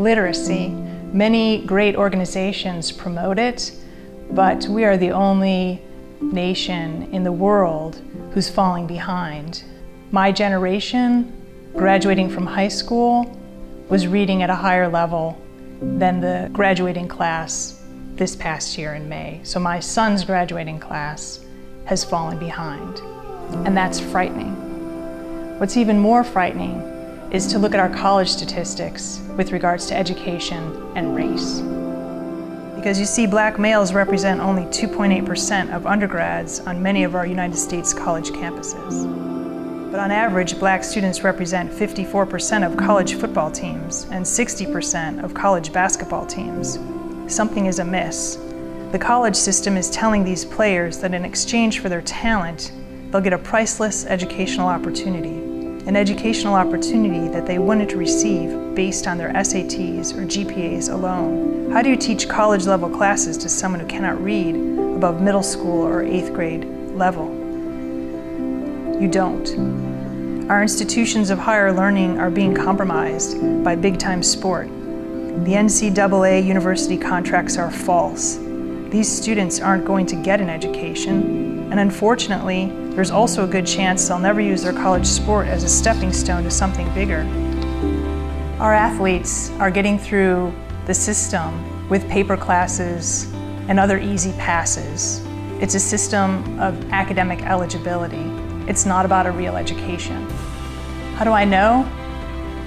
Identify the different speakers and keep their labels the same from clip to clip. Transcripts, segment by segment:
Speaker 1: literacy. Many great organizations promote it, but we are the only nation in the world who's falling behind. My generation, graduating from high school, was reading at a higher level than the graduating class this past year in May. So my son's graduating class has fallen behind, and that's frightening. What's even more frightening is to look at our college statistics with regards to education and race. Because you see, black males represent only 2.8% of undergrads on many of our United States college campuses. But on average, black students represent 54% of college football teams and 60% of college basketball teams. Something is amiss. The college system is telling these players that in exchange for their talent, they'll get a priceless educational opportunity, an educational opportunity that they wouldn't receive based on their SATs or GPAs alone. How do you teach college-level classes to someone who cannot read above middle school or 8th grade level? You don't. Our institutions of higher learning are being compromised by big-time sport. The NCAA university contracts are false. These students aren't going to get an education, and unfortunately, there's also a good chance they'll never use their college sport as a stepping stone to something bigger. Our athletes are getting through the system with paper classes and other easy passes. It's a system of academic eligibility. It's not about a real education. How do I know?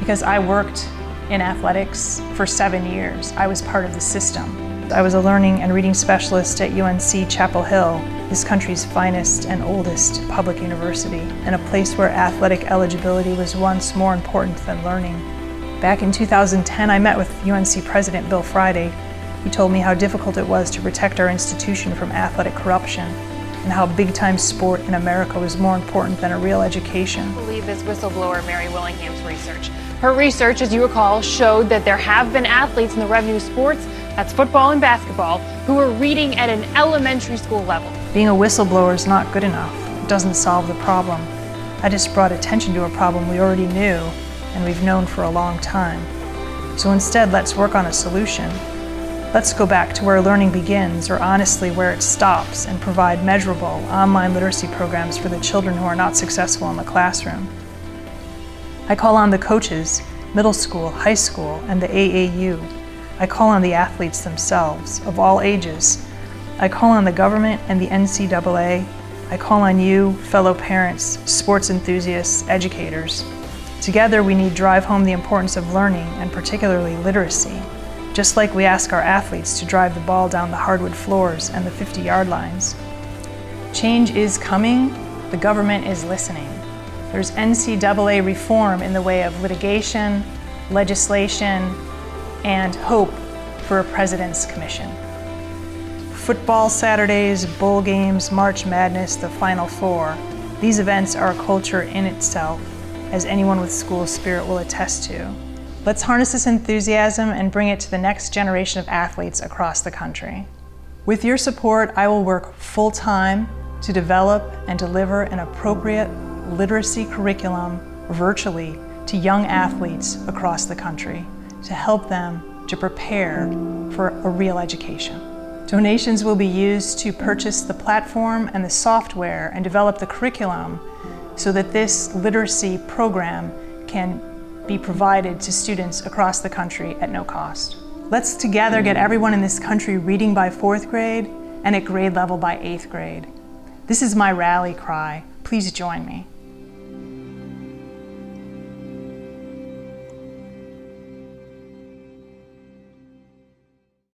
Speaker 1: Because I worked in athletics for 7 years. I was part of the system. I was a learning and reading specialist at UNC Chapel Hill, this country's finest and oldest public university, and a place where athletic eligibility was once more important than learning. Back in 2010, I met with UNC President Bill Friday. He told me how difficult it was to protect our institution from athletic corruption, and how big-time sport in America was more important than a real education.
Speaker 2: I believe this whistleblower Mary Willingham's research. Her research, as you recall, showed that there have been athletes in the revenue sports, that's football and basketball, who are reading at an elementary school level.
Speaker 1: Being a whistleblower is not good enough. It doesn't solve the problem. I just brought attention to a problem we already knew and we've known for a long time. So instead, let's work on a solution. Let's go back to where learning begins, or honestly where it stops, and provide measurable online literacy programs for the children who are not successful in the classroom. I call on the coaches, middle school, high school, and the AAU. I call on the athletes themselves, of all ages. I call on the government and the NCAA. I call on you, fellow parents, sports enthusiasts, educators. Together we need to drive home the importance of learning, and particularly literacy. Just like we ask our athletes to drive the ball down the hardwood floors and the 50-yard lines. Change is coming, the government is listening. There's NCAA reform in the way of litigation, legislation, and hope for a president's commission. Football Saturdays, bowl games, March Madness, the Final Four. These events are a culture in itself, as anyone with school spirit will attest to. Let's harness this enthusiasm and bring it to the next generation of athletes across the country. With your support, I will work full-time to develop and deliver an appropriate literacy curriculum virtually to young athletes across the country to help them to prepare for a real education. Donations will be used to purchase the platform and the software and develop the curriculum so that this literacy program can be provided to students across the country at no cost. Let's together get everyone in this country reading by 4th grade and at grade level by 8th grade. This is my rally cry. Please join me.